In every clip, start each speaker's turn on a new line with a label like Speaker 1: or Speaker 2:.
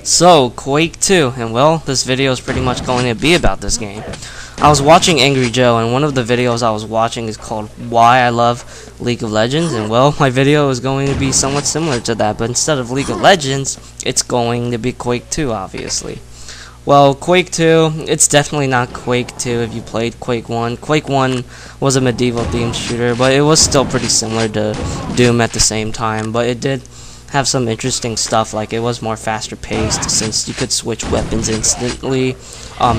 Speaker 1: So, Quake 2, and well, this video is pretty much going to be about this game. I was watching Angry Joe, and one of the videos I was watching is called Why I Love League of Legends, and well, my video is going to be somewhat similar to that, but instead of League of Legends, it's going to be Quake 2, obviously. Well, Quake 2, it's definitely not Quake 2 if you played Quake 1. Quake 1 was a medieval themed shooter, but it was still pretty similar to Doom at the same time, but it did have some interesting stuff, like it was more faster paced since you could switch weapons instantly.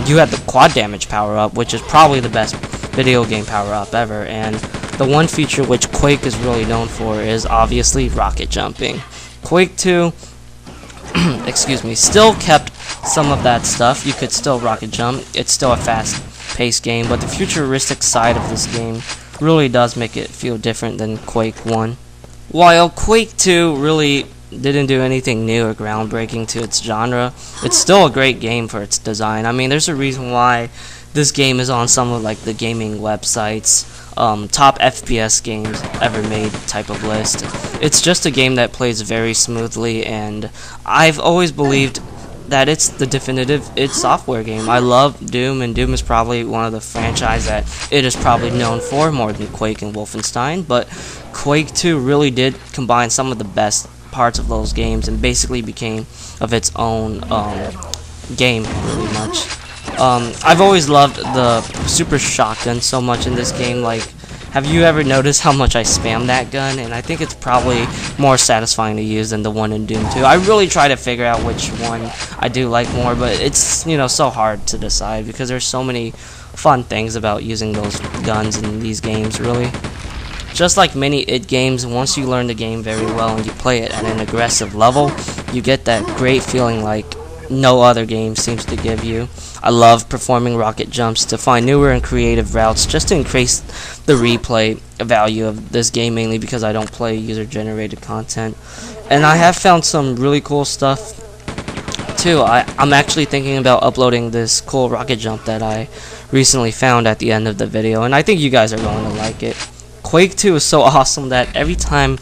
Speaker 1: You had the quad damage power up, which is probably the best video game power up ever, and the one feature which Quake is really known for is obviously rocket jumping. Quake 2 excuse me, still kept some of that stuff. You could still rocket jump. It's still a fast paced game, but the futuristic side of this game really does make it feel different than Quake 1. While Quake 2 really didn't do anything new or groundbreaking to its genre, it's still a great game for its design. I mean, there's a reason why this game is on some of like the gaming websites, top FPS games ever made type of list. It's just a game that plays very smoothly, and I've always believed that it's the definitive id Software game. I love Doom, and Doom is probably one of the franchise that it is probably known for more than Quake and Wolfenstein, but Quake 2 really did combine some of the best parts of those games and basically became of its own game, really much. I've always loved the super shotgun so much in this game. Like, have you ever noticed how much I spam that gun? And I think it's probably more satisfying to use than the one in Doom 2. I really try to figure out which one I do like more, but it's, you know, so hard to decide because there's so many fun things about using those guns in these games, really. Just like many id games, once you learn the game very well and you play it at an aggressive level, you get that great feeling like no other game seems to give you. I love performing rocket jumps to find newer and creative routes just to increase the replay value of this game, mainly because I don't play user-generated content. And I have found some really cool stuff too. I'm actually thinking about uploading this cool rocket jump that I recently found at the end of the video, and I think you guys are going to like it. Quake 2 is so awesome that every time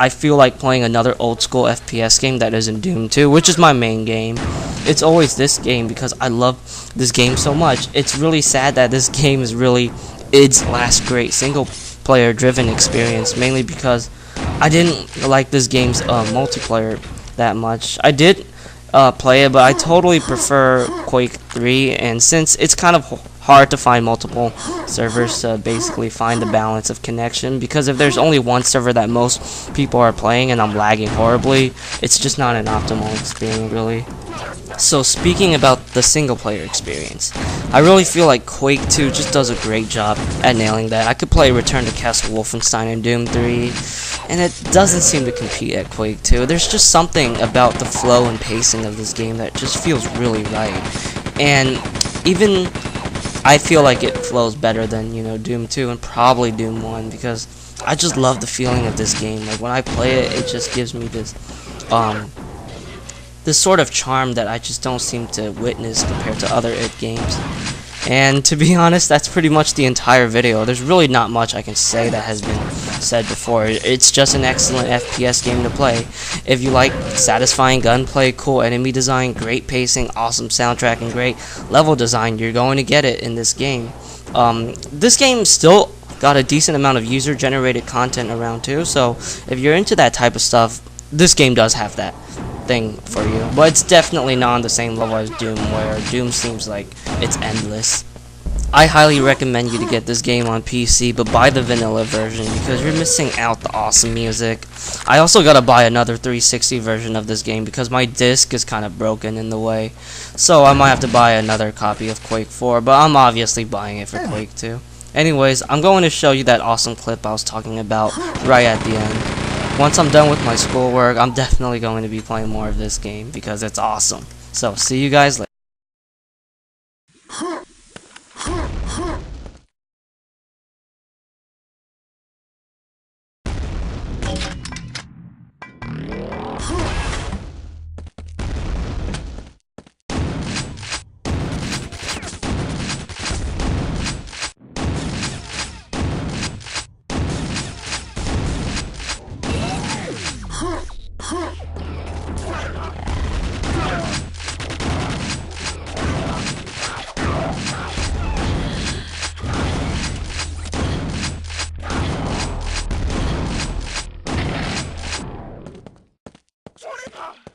Speaker 1: I feel like playing another old school FPS game that isn't Doom 2, which is my main game, it's always this game because I love this game so much. It's really sad that this game is really id's last great single player driven experience, mainly because I didn't like this game's multiplayer that much. I did play it, but I totally prefer Quake 3, and since it's kind of hard to find multiple servers to basically find the balance of connection, because if there's only one server that most people are playing and I'm lagging horribly, it's just not an optimal experience, really. So speaking about the single player experience, I really feel like Quake 2 just does a great job at nailing that. I could play Return to Castle Wolfenstein and Doom 3, and it doesn't seem to compete at Quake 2. There's just something about the flow and pacing of this game that just feels really right. And even I feel like it flows better than, you know, Doom 2 and probably Doom 1, because I just love the feeling of this game. Like, when I play it, it just gives me this this sort of charm that I just don't seem to witness compared to other id games. And to be honest, that's pretty much the entire video. There's really not much I can say that has been said before. It's just an excellent FPS game to play. If you like satisfying gunplay, cool enemy design, great pacing, awesome soundtrack, and great level design, you're going to get it in this game. This game still got a decent amount of user-generated content around too, so if you're into that type of stuff, this game does have that thing for you. But it's definitely not on the same level as Doom, where Doom seems like it's endless. I highly recommend you to get this game on PC, but buy the vanilla version because you're missing out the awesome music. I also gotta buy another 360 version of this game because my disc is kind of broken in the way, so I might have to buy another copy of Quake 4, but I'm obviously buying it for Quake 2. Anyways, I'm going to show you that awesome clip I was talking about right at the end. Once I'm done with my schoolwork, I'm definitely going to be playing more of this game because it's awesome. So, see you guys later.
Speaker 2: それだ